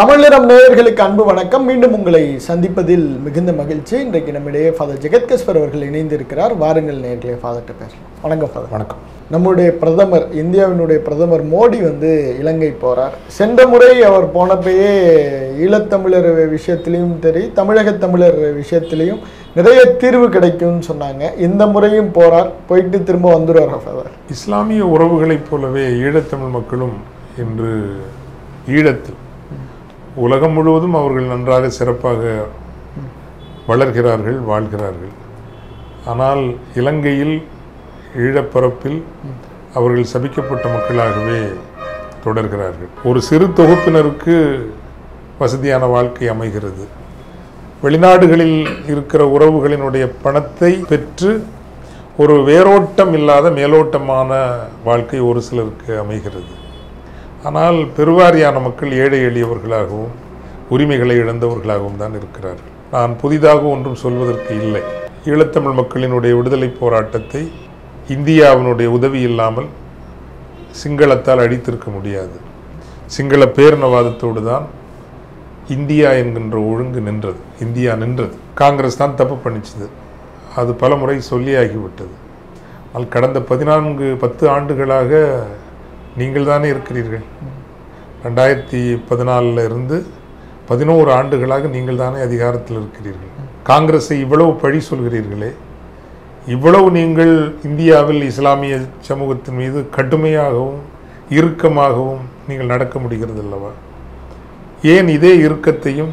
தமிழரம் நேயர்களுக்கு அன்பு வணக்கம். மீண்டும் உங்களை சந்திப்பதில் மிகுந்த மகிழ்ச்சி. இன்றைக்கு நம்மிடையே ஃபாதர் ஜெகத்கஸ்பர் அவர்கள் இணைந்திருக்கிறார். வாருங்கள் நேயர்களே, ஃபாதர்கிட்ட பேசலாம். வணக்கம் ஃபாதர். வணக்கம். நம்முடைய பிரதமர், இந்தியாவினுடைய பிரதமர் மோடி இலங்கை போறார். சென்ற முறை அவர் போனப்பயே ஈழத்தமிழர் விஷயத்திலையும் சரி, தமிழக தமிழர் விஷயத்திலையும் நிறைய தீர்வு கிடைக்கும்னு சொன்னாங்க. இந்த முறையும் போறார், போயிட்டு திரும்ப வந்துடுவார் ஃபாதர். இஸ்லாமிய உறவுகளைப் போலவே ஈழத்தமிழ் மக்களும் இன்று ஈழத்தில் உலகம் முழுவதும் அவர்கள் நன்றாக சிறப்பாக வளர்கிறார்கள், வாழ்கிறார்கள். ஆனால் இலங்கையில் ஈழப்பரப்பில் அவர்கள் சபிக்கப்பட்ட மக்களாகவே தொடர்கிறார்கள். ஒரு சிறு தொகுப்பினருக்கு வசதியான வாழ்க்கை அமைகிறது. வெளிநாடுகளில் இருக்கிற உறவுகளினுடைய பணத்தை பெற்று ஒரு வேரோட்டம் இல்லாத மேலோட்டமான வாழ்க்கை ஒரு சிலருக்கு அமைகிறது. ஆனால் பெருவாரியான மக்கள் ஏழை எளியவர்களாகவும் உரிமைகளை இழந்தவர்களாகவும் தான் இருக்கிறார்கள். நான் புதிதாக ஒன்றும் சொல்வதற்கு இல்லை. ஈழத்தமிழ் மக்களினுடைய விடுதலை போராட்டத்தை இந்தியாவினுடைய உதவி இல்லாமல் சிங்களத்தால் அழித்திருக்க முடியாது. சிங்கள பேரினவாதத்தோடு தான் இந்தியா என்கின்ற ஒழுங்கு நின்றது. இந்தியா நின்றது. காங்கிரஸ் தான் தப்பு பண்ணிச்சுது. அது பல முறை சொல்லியாகிவிட்டது. ஆனால் கடந்த 10 ஆண்டுகளாக நீங்கள் தானே இருக்கிறீர்கள். 2014 இருந்து 11 ஆண்டுகளாக நீங்கள் தானே அதிகாரத்தில் இருக்கிறீர்கள். காங்கிரஸை இவ்வளவு பழி சொல்கிறீர்களே, இவ்வளவு நீங்கள் இந்தியாவில் இஸ்லாமிய சமூகத்தின் மீது கடுமையாகவும் இறுக்கமாகவும் நீங்கள் நடக்க முடிகிறது அல்லவா? ஏன் இதே இறுக்கத்தையும்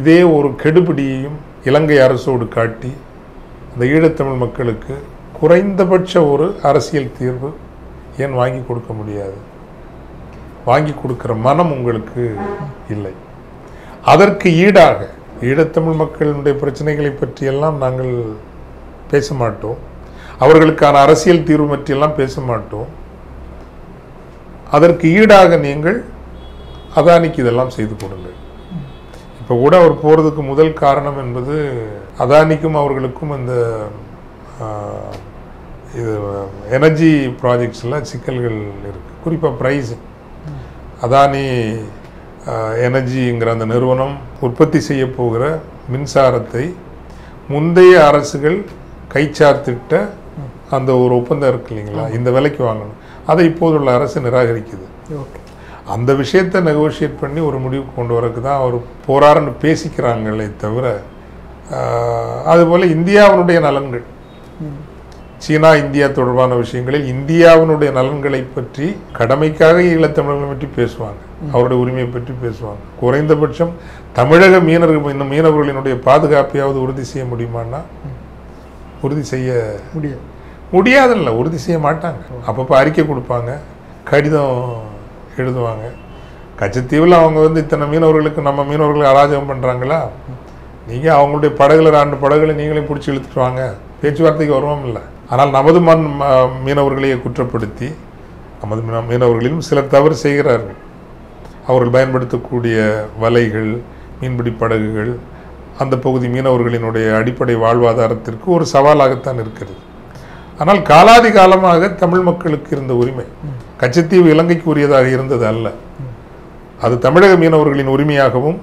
இதே ஒரு கெடுபிடியையும் இலங்கை அரசோடு காட்டி அந்த ஈழத்தமிழ் மக்களுக்கு குறைந்தபட்ச ஒரு அரசியல் தீர்வு ஏன் வாங்கி கொடுக்க முடியாது? வாங்கி கொடுக்கிற மனம் உங்களுக்கு இல்லை. அதற்கு ஈடாக ஈழத்தமிழ் மக்களுடைய பிரச்சனைகளை பற்றியெல்லாம் நாங்கள் பேச மாட்டோம். அவர்களுக்கான அரசியல் தீர்வு பற்றியெல்லாம் பேச மாட்டோம். அதற்கு ஈடாக நீங்கள் அதானிக்கு இதெல்லாம் செய்து கொடுங்கள். இப்போ கூட அவர் போகிறதுக்கு முதல் காரணம் என்பது அதானிக்கும் அவர்களுக்கும் இந்த இது எனர்ஜி ப்ராஜெக்ட்ஸில் சிக்கல்கள் இருக்குது. குறிப்பாக ப்ரைஸிங். அதானி எனர்ஜிங்கிற அந்த நிறுவனம் உற்பத்தி செய்ய போகிற மின்சாரத்தை முந்தைய அரசுகள் கைச்சார்த்திட்ட அந்த ஒரு ஒப்பந்தம் இருக்கு இல்லைங்களா, இந்த விலைக்கு வாங்கணும். அதை இப்போதுள்ள அரசு நிராகரிக்குது. அந்த விஷயத்தை நெகோஷியேட் பண்ணி ஒரு முடிவுக்கு கொண்டு வரக்கு தான் அவர் போராடுன்னு பேசிக்கிறாங்களே தவிர, அதுபோல் இந்தியாவினுடைய நலன்கள், சீனா இந்தியா தொடர்பான விஷயங்களில் இந்தியாவினுடைய நலன்களை பற்றி கடமைக்காக ஈழத்தமிழர்களை பற்றி பேசுவாங்க, அவருடைய உரிமையை பற்றி பேசுவாங்க. குறைந்தபட்சம் தமிழக மீனவர்களினுடைய பாதுகாப்பையாவது உறுதி செய்ய முடியுமான்னா உறுதி செய்ய முடியாதுல்ல, உறுதி செய்ய மாட்டாங்க. அப்பப்போ அறிக்கை கொடுப்பாங்க, கடிதம் எழுதுவாங்க. கச்சத்தீவில் அவங்க இத்தனை மீனவர்களுக்கு நம்ம மீனவர்கள் அராஜகம் பண்ணுறாங்களா, நீங்கள் அவங்களுடைய படகுல 2 படகுகளை நீங்களே பிடிச்சி இழுத்துட்டு வாங்க, பேச்சுவார்த்தைக்கு வருவோம் இல்லை. ஆனால் நமது மீனவர்களையே குற்றப்படுத்தி, நமது மீனவர்களிலும் சிலர் தவறு செய்கிறார்கள். அவர்கள் பயன்படுத்தக்கூடிய வலைகள், மீன்பிடி படகுகள் அந்த பகுதி மீனவர்களினுடைய அடிப்படை வாழ்வாதாரத்திற்கு ஒரு சவாலாகத்தான் இருக்கிறது. ஆனால் காலாதி காலமாக தமிழ் மக்களுக்கு இருந்த உரிமை கச்சத்தீவு இலங்கைக்கு உரியதாக இருந்தது அல்ல, அது தமிழக மீனவர்களின் உரிமையாகவும்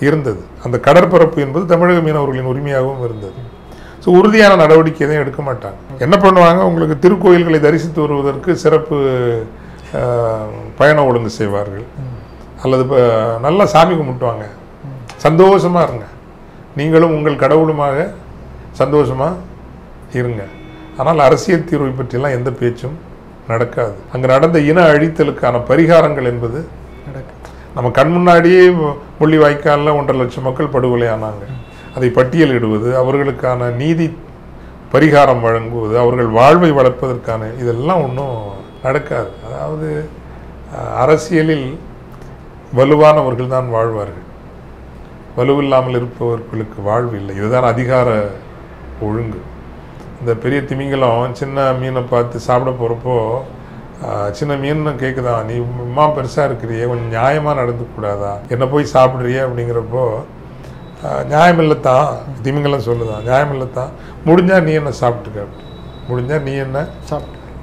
இருந்தது. அந்த கடற்பரப்பு என்பது தமிழக மீனவர்களின் உரிமையாகவும் இருந்தது. ஸோ உறுதியான நடவடிக்கை எதையும் எடுக்க மாட்டாங்க. என்ன பண்ணுவாங்க, உங்களுக்கு திருக்கோயில்களை தரிசித்து வருவதற்கு சிறப்பு பயண ஒழுங்கு செய்வார்கள், அல்லது நல்லா சாமி கும்பிட்டுவாங்க, சந்தோஷமாக இருங்க, நீங்களும் உங்கள் கடவுளுமாக சந்தோஷமாக இருங்க. ஆனால் அரசியல் தீர்வை பற்றியெல்லாம் எந்த பேச்சும் நடக்காது. அங்கே நடந்த இன அழித்தலுக்கான பரிகாரங்கள் என்பது நம்ம கண் முன்னாடியே முள்ளிவாய்க்காலில் 1.5 லட்சம் மக்கள் படுகொலை ஆனாங்க. அதை பட்டியலிடுவது, அவர்களுக்கான நீதி பரிகாரம் வழங்குவது, அவர்கள் வாழ்வை வளர்ப்பதற்கான இதெல்லாம் ஒன்றும் நடக்காது. அதாவது அரசியலில் வலுவானவர்கள் தான் வாழ்வார்கள், வலுவில்லாமல் இருப்பவர்களுக்கு வாழ்வு இல்லை. இதுதான் அதிகார ஒழுங்கு. இந்த பெரிய திமிங்கலம் சின்ன மீனை பார்த்து சாப்பிட போகிறப்போ சின்ன மீன் கேட்குதான், நீ அம்மா பெருசாக இருக்கிறியே, கொஞ்சம் நியாயமாக நடந்துக்கூடாதா, என்ன போய் சாப்பிட்றியே அப்படிங்கிறப்போ, நியாயமில்லைத்தான் திமிங்கலம் சொல்லுதான், நியாயமில்லைத்தான், முடிஞ்சால் நீ என்ன சாப்பிட்டுக்க, முடிஞ்சால் நீ என்ன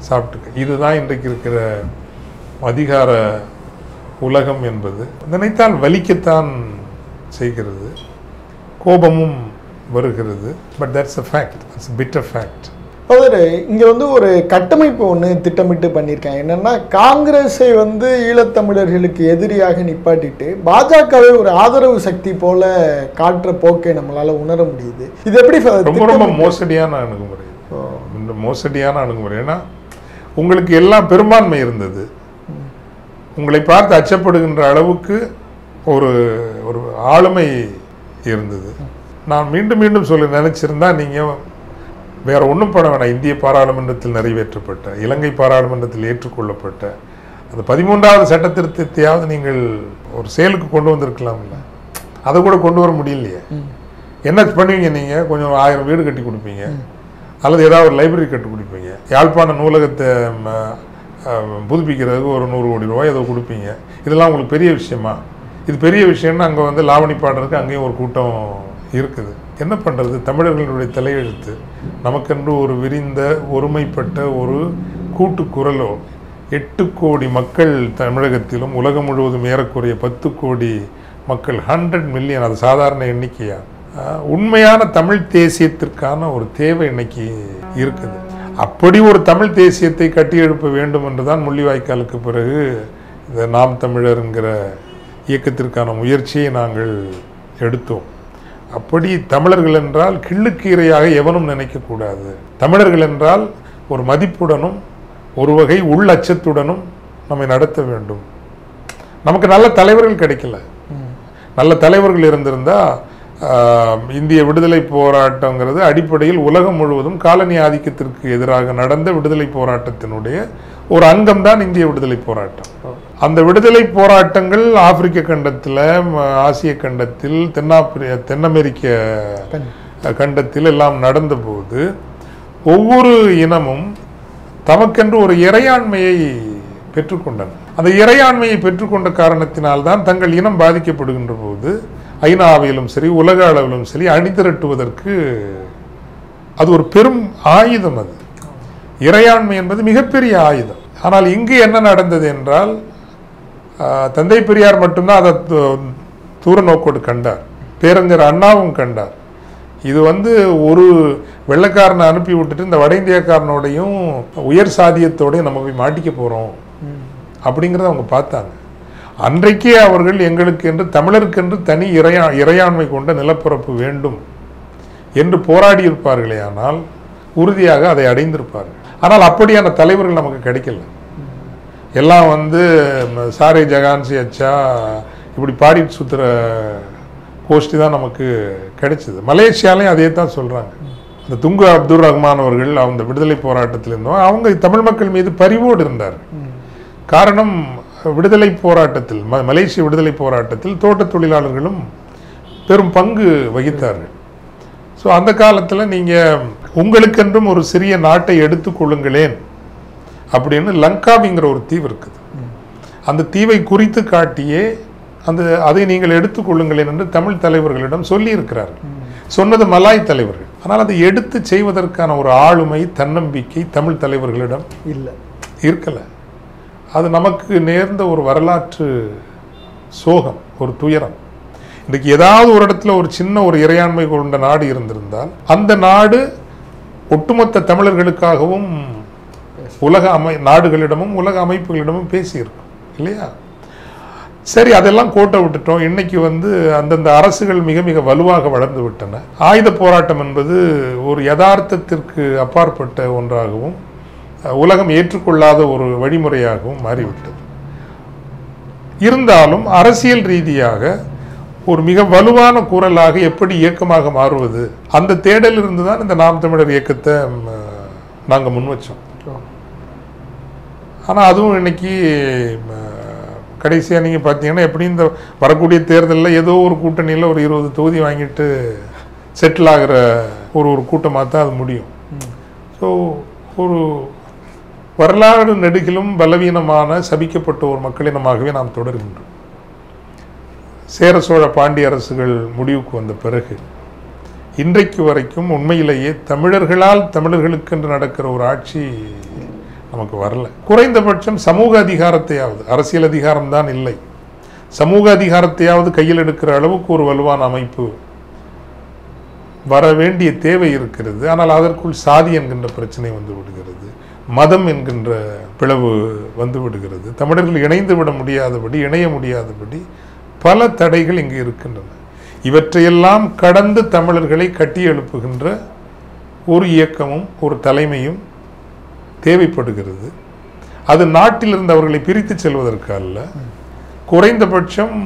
சாப்பிட்டுக்க. இதுதான் இன்றைக்கு இருக்கிற அதிகார உலகம் என்பது நினைத்தால் வலிக்கத்தான் செய்கிறது, கோபமும் வருகிறது. But that's a fact, that's a bitter fact. அவர் இங்கே வந்து ஒரு கட்டமைப்பு ஒன்று திட்டமிட்டு பண்ணியிருக்காங்க. என்னென்னா, காங்கிரஸை வந்து ஈழத்தமிழர்களுக்கு எதிரியாக நிப்பாட்டிட்டு பாஜகவை ஒரு ஆதரவு சக்தி போல காட்டுற போக்கை நம்மளால் உணர முடியுது. இது எப்படி ரொம்ப ரொம்ப மோசடியான அணுகுமுறை, இந்த மோசடியான அணுகுமுறை. ஏன்னா உங்களுக்கு எல்லாம் பெரும்பான்மை இருந்தது, உங்களை பார்த்து அச்சப்படுகின்ற அளவுக்கு ஒரு ஒரு ஆளுமை இருந்தது. நான் மீண்டும் மீண்டும் சொல்ல நினைச்சிருந்தா நீங்கள் வேற ஒன்றும் பண்ண வேணாம். இந்திய பாராளுமன்றத்தில் நிறைவேற்றப்பட்ட, இலங்கை பாராளுமன்றத்தில் ஏற்றுக்கொள்ளப்பட்ட அந்த 13வது சட்ட திருத்தத்தையாவது நீங்கள் ஒரு செயலுக்கு கொண்டு வந்திருக்கலாம்ல. அதை கூட கொண்டு வர முடியலையே. என்ன பண்ணுவீங்க நீங்கள்? கொஞ்சம் 1000 வீடு கட்டி கொடுப்பீங்க, அல்லது ஏதாவது ஒரு லைப்ரரி கட்டி கொடுப்பீங்க. யாழ்ப்பாண நூலகத்தை புதுப்பிக்கிறதுக்கு ஒரு 100 கோடி ரூபாய் ஏதோ கொடுப்பீங்க. இதெல்லாம் உங்களுக்கு பெரிய விஷயமா? இது பெரிய விஷயம்னா அங்கே வந்து லாவணி பாடுறதுக்கு அங்கேயும் ஒரு கூட்டம் இருக்குது. என்ன பண்ணுறது? தமிழர்களுடைய தலையெழுத்து நமக்கென்று ஒரு விரிந்த ஒருமைப்பட்ட ஒரு கூட்டு குரலோ, 8 கோடி மக்கள் தமிழகத்திலும் உலகம் முழுவதும் ஏறக்குறைய 10 கோடி மக்கள், 100 மில்லியன், அது சாதாரண எண்ணிக்கையா? உண்மையான தமிழ் தேசியத்திற்கான ஒரு தேவை இன்னைக்கு இருக்குது. அப்படி ஒரு தமிழ் தேசியத்தை கட்டி எழுப்ப வேண்டும் என்றுதான் முள்ளிவாய்க்காலுக்கு பிறகு இந்த நாம் தமிழர் என்கிற இயக்கத்திற்கான முயற்சியை நாங்கள் எடுத்தோம். அப்படி தமிழர்கள் என்றால் கிள்ளுக்கீரையாக எவனும் நினைக்கக்கூடாது. தமிழர்கள் என்றால் ஒரு மதிப்புடனும் ஒரு வகை உள்ளச்சத்துடனும் நம்மை நடத்த வேண்டும். நமக்கு நல்ல தலைவர்கள் கிடைக்கல. நல்ல தலைவர்கள் இருந்திருந்தா இந்திய விடுதலை போராட்டங்கிறது அடிப்படையில் உலகம் முழுவதும் காலனி ஆதிக்கத்திற்கு எதிராக நடந்த விடுதலை போராட்டத்தினுடைய ஒரு அங்கம் தான் இந்திய விடுதலை போராட்டம். அந்த விடுதலை போராட்டங்கள் ஆப்பிரிக்க கண்டத்தில், ஆசிய கண்டத்தில், தென் அமெரிக்க கண்டத்தில் எல்லாம் நடந்தபோது ஒவ்வொரு இனமும் தமக்கென்று ஒரு இறையாண்மையை பெற்றுக்கொண்டன. அந்த இறையாண்மையை பெற்றுக்கொண்ட காரணத்தினால்தான் தங்கள் இனம் பாதிக்கப்படுகின்ற போது ஐநாவிலும் சரி உலக அளவிலும் சரி அணிதிரட்டுவதற்கு அது ஒரு பெரும் ஆயுதம். அது இறையாண்மை என்பது மிகப்பெரிய ஆயுதம். ஆனால் இங்கு என்ன நடந்தது என்றால், தந்தை பெரியார் மட்டும்தான் அதை தூர நோக்கோடு கண்டார், பேரறிஞர் அண்ணாவும் கண்டார். இது வந்து ஒரு வெள்ளைக்காரனை அனுப்பி விட்டுட்டு இந்த வட இந்தியக்காரனோடையும் உயர் சாதியத்தோடையும் நம்ம போய் மாட்டிக்க போகிறோம் அப்படிங்கிறத அவங்க பார்த்தாங்க. அன்றைக்கே அவர்கள் எங்களுக்கு என்று தமிழருக்கென்று தனி இறையாண்மை கொண்ட நிலப்பரப்பு வேண்டும் என்று போராடி இருப்பார்களே, ஆனால் உறுதியாக அதை அடைந்திருப்பார்கள். ஆனால் அப்படியான தலைவர்கள் நமக்கு கிடைக்கல. எல்லாம் வந்து சாரே ஜகான்சி அச்சா இப்படி பாடிட்டு சுற்றுற கோஷ்டி தான் நமக்கு கிடைச்சிது. மலேசியாலையும் அதே தான் சொல்கிறாங்க. இந்த துங்கு அப்துல் ரஹ்மான் அவர்கள் அந்த விடுதலை போராட்டத்தில் இருந்தோம், அவங்க தமிழ் மக்கள் மீது பரிவோடு இருந்தார். காரணம், விடுதலை போராட்டத்தில், மலேசிய விடுதலை போராட்டத்தில் தோட்ட தொழிலாளர்களும் பெரும் பங்கு வகித்தார்கள். ஸோ அந்த காலத்தில் நீங்கள் உங்களுக்கென்றும் ஒரு சிறிய நாட்டை எடுத்துக்கொள்ளுங்களேன் அப்படின்னு லங்காவிங்கிற ஒரு தீவு இருக்குது. அந்த தீவை குறித்து காட்டியே அதை நீங்கள் எடுத்துக்கொள்ளுங்களேன் என்று தமிழ் தலைவர்களிடம் சொல்லி இருக்கிறார்கள். சொன்னது மலாய் தலைவர்கள். ஆனால் அதை எடுத்து செய்வதற்கான ஒரு ஆளுமை, தன்னம்பிக்கை தமிழ் தலைவர்களிடம் இருக்கலை. அது நமக்கு நேர்ந்த ஒரு வரலாற்று சோகம், ஒரு துயரம். இன்றைக்கு ஏதாவது ஒரு இடத்துல ஒரு சின்ன ஒரு இறையாண்மை கொண்ட நாடு இருந்திருந்தால் அந்த நாடு ஒட்டுமொத்த தமிழர்களுக்காகவும் உலக நாடுகளிடமும் உலக அமைப்புகளிடமும் பேசியிருக்கும் இல்லையா? சரி, அதெல்லாம் கோட்டை விட்டுட்டோம். இன்னைக்கு வந்து அந்தந்த அரசுகள் மிக மிக வலுவாக வளர்ந்து விட்டன. ஆயுத போராட்டம் என்பது ஒரு யதார்த்தத்திற்கு அப்பாற்பட்ட ஒன்றாகவும் உலகம் ஏற்றுக்கொள்ளாத ஒரு வழிமுறையாகவும் மாறிவிட்டது. இருந்தாலும் அரசியல் ரீதியாக ஒரு மிக வலுவான குரலாக எப்படி இயக்கமாக மாறுவது, அந்த தேடல் இருந்துதான் இந்த நாம் தமிழர் இயக்கத்தை நாங்கள் முன் வச்சோம். ஆனால் அதுவும் இன்னைக்கு கடைசியாக நீங்கள் பார்த்தீங்கன்னா எப்படி இந்த வரக்கூடிய தேர்தலில் ஏதோ ஒரு கூட்டணியில் ஒரு 20 தொகுதி வாங்கிட்டு செட்டில் ஆகிற ஒரு கூட்டமாக தான் அது முடியும். ஸோ ஒரு வரலாறு நெடுகிலும் பலவீனமான சபிக்கப்பட்ட ஒரு மக்களினமாகவே நாம் தொடர்கின்றோம். சேர சோழ பாண்டிய அரசுகள் முடிவுக்கு வந்த பிறகு இன்றைக்கு வரைக்கும் உண்மையிலேயே தமிழர்களால் தமிழர்களுக்கென்று நடக்கிற ஒரு ஆட்சி நமக்கு வரல. குறைந்தபட்சம் சமூக அதிகாரத்தையாவது, அரசியல் அதிகாரம் தான் இல்லை, சமூக அதிகாரத்தையாவது கையில் எடுக்கிற அளவுக்கு ஒரு வலுவான அமைப்பு வர வேண்டிய தேவை இருக்கிறது. ஆனால் அதற்குள் சாதி என்கின்ற பிரச்சனை வந்து விடுகிறது, மதம் என்கின்ற பிளவு வந்து விடுகிறது, தமிழர்கள் இணைந்து விட முடியாதபடி, இணைய முடியாதபடி பல தடைகள் இங்கு இருக்கின்றன. இவற்றையெல்லாம் கடந்து தமிழர்களை கட்டி எழுப்புகின்ற ஒரு இயக்கமும் ஒரு தலைமையும் தேவைப்படுகிறது. அது நாட்டிலிருந்து அவர்களை பிரித்து செல்வதற்கு அல்ல, குறைந்தபட்சம்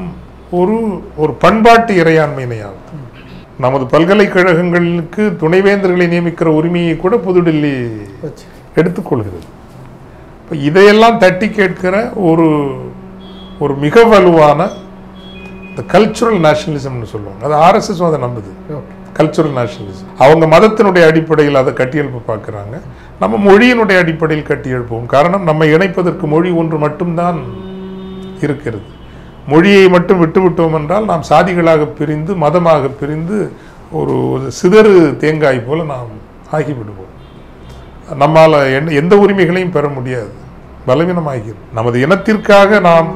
ஒரு பண்பாட்டு இறையாண்மையினையாகும். நமது பல்கலைக்கழகங்களுக்கு துணைவேந்தர்களை நியமிக்கிற உரிமையை கூட புதுடில்லி எடுத்துக்கொள்கிறது. இப்போ இதையெல்லாம் தட்டி கேட்கிற ஒரு மிக வலுவான இந்த கல்ச்சுரல் நேஷனலிசம்னு சொல்லுவாங்க, அது ஆர்எஸ்எஸ் அதை நம்புது. கல்ச்சுரல் நேஷனலிசம் அவங்க மதத்தினுடைய அடிப்படையில் அதை கட்டியெழுப்ப பார்க்குறாங்க. நம்ம மொழியினுடைய அடிப்படையில் கட்டியெழுப்போம். காரணம், நம்ம இணைப்பதற்கு மொழி ஒன்று மட்டும்தான் இருக்கிறது. மொழியை மட்டும் விட்டுவிட்டோம் என்றால் நாம் சாதிகளாக பிரிந்து, மதமாக பிரிந்து ஒரு சிதறு தேங்காய் போல நாம் ஆகிவிடுவோம். நம்மால் எந்த உரிமைகளையும் பெற முடியாது, பலவீனமாகிறது. நமது இனத்திற்காக நாம்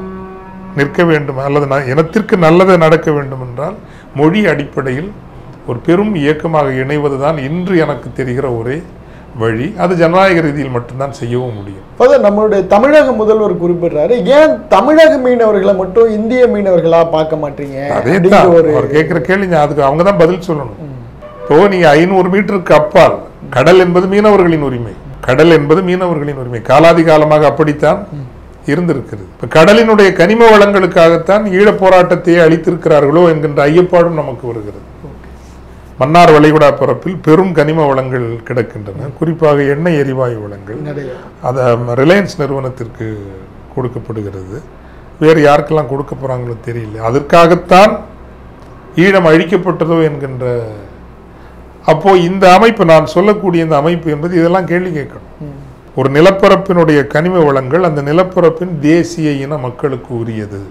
நிற்க வேண்டும் அல்லது இனத்திற்கு நல்லது நடக்க வேண்டும் என்றால் மொழி அடிப்படையில் ஒரு பெரும் இயக்கமாக இணைவதுதான் இன்று எனக்கு தெரிகிற ஒரே வழி. அது ஜனநாயக ரீதியில் மட்டும்தான் செய்யவும் முடியும். நம்மளுடைய தமிழக முதல்வர் குறிப்பிடுறாரு, ஏன் தமிழக மீனவர்களை மட்டும் இந்திய மீனவர்களா பார்க்க மாட்டீங்க? அதேதான் அவர் கேட்கிற கேள்வி, அதுக்கு அவங்க தான் பதில் சொல்லணும். இப்போ நீங்க 500 மீட்டருக்கு அப்பால், கடல் என்பது மீனவர்களின் உரிமை, கடல் என்பது மீனவர்களின் உரிமை, காலாதி காலமாக அப்படித்தான் இருந்திருக்கிறது. இப்ப கடலினுடைய கனிம வளங்களுக்காகத்தான் ஈழப் போராட்டத்தையே அளித்திருக்கிறார்களோ என்கின்ற ஐயப்பாடும் நமக்கு வருகிறது. மன்னார் வளைகுடா பரப்பில் பெரும் கனிம வளங்கள் கிடக்கின்றன, குறிப்பாக எண்ணெய் எரிவாயு வளங்கள். அதை ரிலையன்ஸ் நிறுவனத்திற்கு கொடுக்கப்படுகிறது, வேறு யாருக்கெல்லாம் கொடுக்க போறாங்களோ தெரியல. அதற்காகத்தான் ஈழம் அழிக்கப்பட்டதோ என்கின்ற, அப்போ இந்த அமைப்பு, நான் சொல்லக்கூடிய இந்த அமைப்பு என்பது இதெல்லாம் கேள்வி கேட்கணும். ஒரு நிலப்பரப்பினுடைய கனிம வளங்கள் அந்த நிலப்பரப்பின் தேசிய இன மக்களுக்கு உரியது,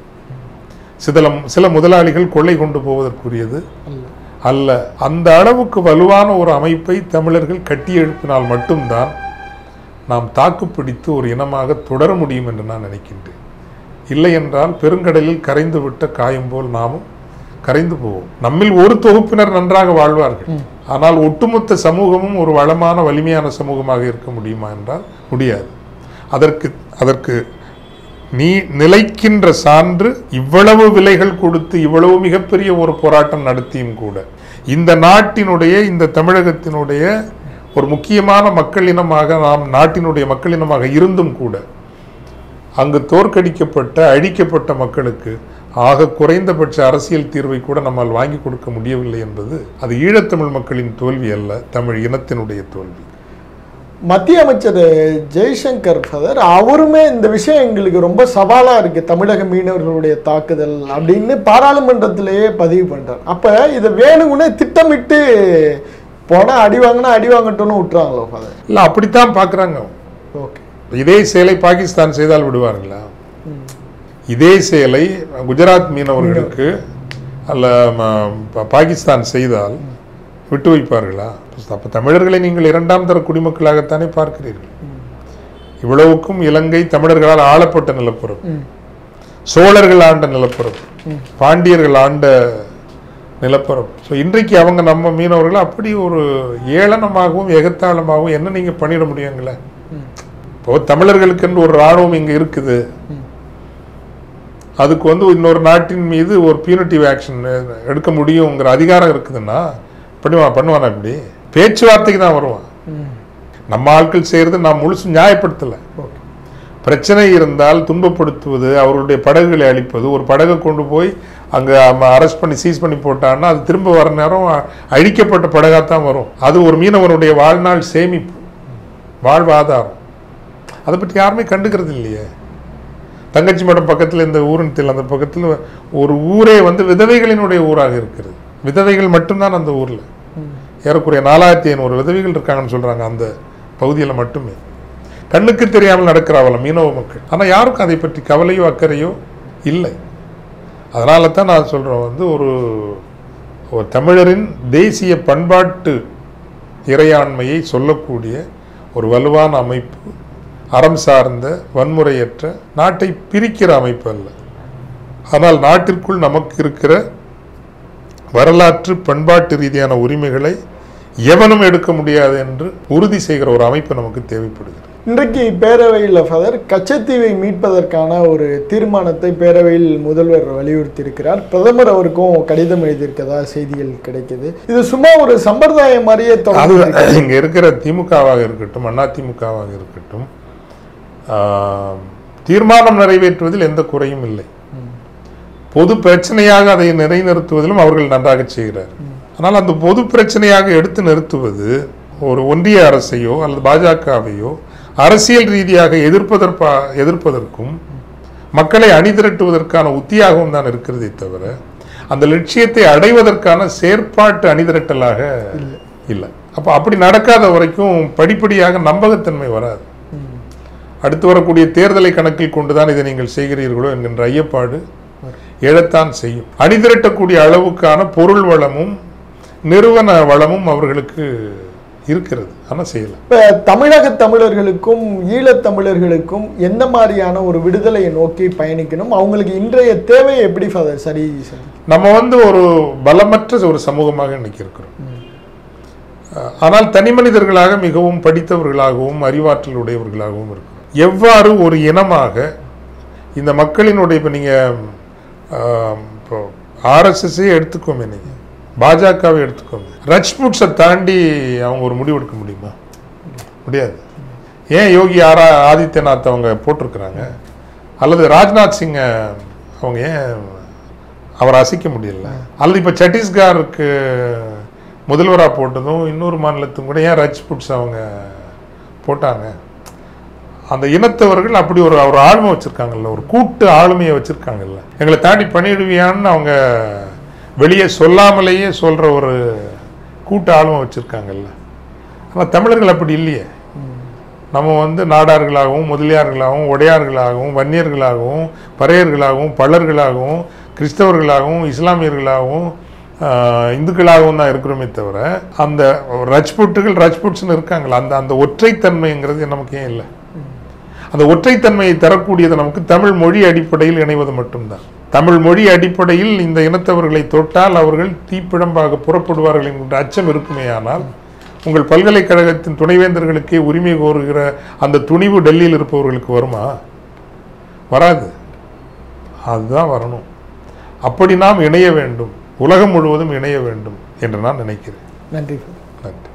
சில முதலாளிகள் கொள்ளை கொண்டு போவதற்குரியது அல்ல. அந்த அளவுக்கு வலுவான ஒரு அமைப்பை தமிழர்கள் கட்டி எழுப்பினால் மட்டும்தான் நாம் தாக்குப்பிடித்து ஒரு இனமாக தொடர முடியும் என்று நான் நினைக்கின்றேன். இல்லை என்றால் பெருங்கடலில் கரைந்து விட்ட காயம் போல் நாமும் கரைந்து போவோம். நம்மில் ஒரு தொகுப்பினர் நன்றாக வாழ்வார்கள், ஆனால் ஒட்டுமொத்த சமூகமும் ஒரு வளமான வலிமையான சமூகமாக இருக்க முடியுமா என்றால் முடியாது. அதற்கு நீ நிலைக்கின்ற சான்று இவ்வளவு விலைகள் கொடுத்து இவ்வளவு மிகப்பெரிய ஒரு போராட்டம் நடத்தியும் கூட இந்த நாட்டினுடைய, இந்த தமிழகத்தினுடைய ஒரு முக்கியமான மக்கள் இனமாக நாம் நாட்டினுடைய மக்கள் இனமாக இருந்தும் கூட அங்கு தோற்கடிக்கப்பட்ட அழிக்கப்பட்ட மக்களுக்கு ஆக குறைந்தபட்ச அரசியல் தீர்வை கூட நம்மால் வாங்கி கொடுக்க முடியவில்லை என்பது அது ஈழத்தமிழ் மக்களின் தோல்வி அல்ல, தமிழ் இனத்தினுடைய தோல்வி. மத்திய அமைச்சர் ஜெய்சங்கர் பிரதர் அவருமே இந்த விஷயம் எங்களுக்கு ரொம்ப சவாலாக இருக்குது, தமிழக மீனவர்களுடைய தாக்குதல் அப்படின்னு பாராளுமன்றத்திலேயே பதிவு பண்ணுறார். அப்போ இதை வேணும்னே திட்டமிட்டு போனால் அடி வாங்கினா அடி வாங்கட்டும்னு விட்டுறாங்களோ ஃபாதர்? இல்லை, அப்படித்தான் பார்க்குறாங்க. ஓகே, இதே செயலை பாகிஸ்தான் செய்தால் விடுவார்களா? இதே செயலை குஜராத் மீனவர்களுக்கு அல்ல பாகிஸ்தான் செய்தால் விட்டு வைப்பார்களா? அப்போ தமிழர்களை நீங்கள் இரண்டாம் தர குடிமக்களாகத்தானே பார்க்கிறீர்கள். இவ்வளவுக்கும் இலங்கை தமிழர்களால் ஆளப்பட்ட நிலப்பரப்பு, சோழர்கள் ஆண்ட நிலப்பரப்பு, பாண்டியர்கள் ஆண்ட நிலப்பரப்பு. ஸோ இன்றைக்கு அவங்க நம்ம மீனவர்களை அப்படி ஒரு ஏளனமாகவும் எகத்தாளமாகவும் என்ன நீங்கள் பண்ணிட முடியுங்களே? இப்போ தமிழர்களுக்கு என்று ஒரு இராணுவம் இங்கே இருக்குது, அதுக்கு இன்னொரு நாட்டின் மீது ஒரு பியூனிட்டிவ் ஆக்ஷன் எடுக்க முடியுங்கிற அதிகாரம் இருக்குதுன்னா பண்ணுவானா? இப்படி பேச்சுவார்த்தைக்கு தான் வருவான். நம்ம ஆட்கள் செய்யறது நாம் முழுசு நியாயப்படுத்தலை. பிரச்சனை இருந்தால் துன்பப்படுத்துவது, அவர்களுடைய படகுகளை அழிப்பது, ஒரு படகை கொண்டு போய் அங்கே அரெஸ்ட் பண்ணி சீஸ் பண்ணி போட்டான்னா அது திரும்ப வர நேரம் அழிக்கப்பட்ட படகாத்தான் வரும். அது ஒரு மீனவனுடைய வாழ்நாள் சேமிப்பு, வாழ்வாதாரம். அதை பற்றி யாருமே கண்டுக்கிறது இல்லையே. தங்கச்சி மடம் பக்கத்தில் இந்த ஊரின் அந்த பக்கத்தில் ஒரு ஊரே விதவைகளினுடைய ஊராக இருக்கிறது. விதவைகள் மட்டும்தான் அந்த ஊரில், ஏறக்குறைய 4500 விதவைகள் இருக்காங்கன்னு சொல்கிறாங்க அந்த பகுதியில் மட்டுமே. கண்ணுக்கு தெரியாமல் நடக்கிறாவல மீனவ மக்கள். ஆனால் யாருக்கும் அதை பற்றி கவலையோ அக்கறையோ இல்லை. அதனால தான் நான் சொல்கிறேன், ஒரு தமிழரின் தேசிய பண்பாட்டு இறையாண்மையை சொல்லக்கூடிய ஒரு வலுவான அமைப்பு அறம் சார்ந்த வன்முறையற்ற நாட்டை பிரிக்கிற அமைப்பு அல்ல. ஆனால் நாட்டிற்குள் நமக்கு இருக்கிற வரலாற்று பண்பாட்டு ரீதியான உரிமைகளை எவனும் எடுக்க முடியாது என்று உறுதி செய்கிற ஒரு அமைப்பு நமக்கு தேவைப்படுகிறது. இன்றைக்கு பேரவையில் ஃபாதர் கச்சத்தீவை மீட்பதற்கான ஒரு தீர்மானத்தை பேரவையில் முதல்வர் வலியுறுத்தி இருக்கிறார். பிரதமர் அவருக்கும் கடிதம் எழுதியிருக்கதா செய்திகள் கிடைக்குது. இது சும்மா ஒரு சம்பிரதாயம் மாதிரியே இங்க இருக்கிற திமுகவாக இருக்கட்டும், அண்ணா திமுகவாக இருக்கட்டும், தீர்மானம் நிறைவேற்றுவதில் எந்த குறையும் இல்லை. பொது பிரச்சனையாக அதை நிலைநிறுத்துவதிலும் அவர்கள் நன்றாக செய்கிறார். ஆனால் அந்த பொது பிரச்சனையாக எடுத்து நிறுத்துவது ஒரு ஒன்றிய அரசையோ அல்லது பாஜகவையோ அரசியல் ரீதியாக எதிர்ப்பதற்கும் மக்களை அணிதிரட்டுவதற்கான உத்தியாகவும் தான் இருக்கிறதே தவிர அந்த லட்சியத்தை அடைவதற்கான செயற்பாட்டு அணிதிரட்டலாக இல்லை. அப்போ அப்படி நடக்காத வரைக்கும் படிப்படியாக நம்பகத்தன்மை வராது. அடுத்து வரக்கூடிய தேர்தலை கணக்கில் கொண்டுதான் இதை நீங்கள் செய்கிறீர்களோ என்கின்ற ஐயப்பாடு எழத்தான் செய்யும். அணிதிரட்டக்கூடிய அளவுக்கான பொருள் வளமும் நிறுவன வளமும் அவர்களுக்கு இருக்கிறது, ஆனால் செய்யல. இப்போ தமிழக தமிழர்களுக்கும் ஈழத்தமிழர்களுக்கும் எந்த மாதிரியான ஒரு விடுதலையை நோக்கி பயணிக்கணும், அவங்களுக்கு இன்றைய தேவை எப்படி சரி? நம்ம ஒரு பலமற்ற ஒரு சமூகமாக இன்னைக்கு இருக்கிறோம். ஆனால் தனி மனிதர்களாக மிகவும் படித்தவர்களாகவும் அறிவாற்றல் உடையவர்களாகவும் இருக்கிறோம். எவ்வாறு ஒரு இனமாக இந்த மக்களினுடைய இப்போ நீங்கள் இப்போ ஆர்எஸ்எஸ்ஸே எடுத்துக்கோமே, நீங்கள் பாஜகவை எடுத்துக்கோங்க, ரஜ்புட்ஸை தாண்டி அவங்க ஒரு முடிவு எடுக்க முடியுமா? முடியாது. ஏன் யோகி ஆதித்யநாத் அவங்க போட்டிருக்கிறாங்க, அல்லது ராஜ்நாத் சிங்கை அவங்க ஏன் அவரை அசைக்க முடியல, அல்லது இப்போ சத்தீஸ்கருக்கு முதல்வராக போட்டதும் இன்னொரு மாநிலத்துக்கும் கூட ஏன் ரஜ்புட்ஸ் அவங்க போட்டாங்க? அந்த இனத்தவர்கள் அப்படி ஒரு ஆளுமை வச்சுருக்காங்கல்ல, ஒரு கூட்டு ஆளுமையை வச்சுருக்காங்கல்ல. எங்களை தாண்டி பண்ணிடுவியான்னு அவங்க வெளியே சொல்லாமலேயே சொல்கிற ஒரு கூட்டு ஆளுமை வச்சுருக்காங்கல்ல. ஆனால் தமிழர்கள் அப்படி இல்லையே. நம்ம நாடார்களாகவும் முதலியார்களாகவும் உடையார்களாகவும் வன்னியர்களாகவும் பறையர்களாகவும் பலர்களாகவும் கிறிஸ்தவர்களாகவும் இஸ்லாமியர்களாகவும் இந்துக்களாகவும் தான் இருக்கிறோமே தவிர அந்த ரஜ்புட்ஸ்ன்னு இருக்காங்களா, அந்த ஒற்றைத்தன்மைங்கிறது நமக்கு ஏன் இல்லை? அந்த ஒற்றைத்தன்மையை தரக்கூடியது நமக்கு தமிழ் மொழி அடிப்படையில் இணைவது மட்டும்தான். தமிழ் மொழி அடிப்படையில் இந்த இனத்தவர்களை தொட்டால் அவர்கள் தீப்பிழம்பாக புறப்படுவார்கள் என்கின்ற அச்சம் இருக்குமே. ஆனால் உங்கள் பல்கலைக்கழகத்தின் துணைவேந்தர்களுக்கே உரிமை கோருகிற அந்த துணிவு டெல்லியில் இருப்பவர்களுக்கு வருமா? வராது. அதுதான் வரணும். அப்படி நாம் இணைய வேண்டும், உலகம் முழுவதும் இணைய வேண்டும் என்று நான் நினைக்கிறேன். நன்றி. நன்றி.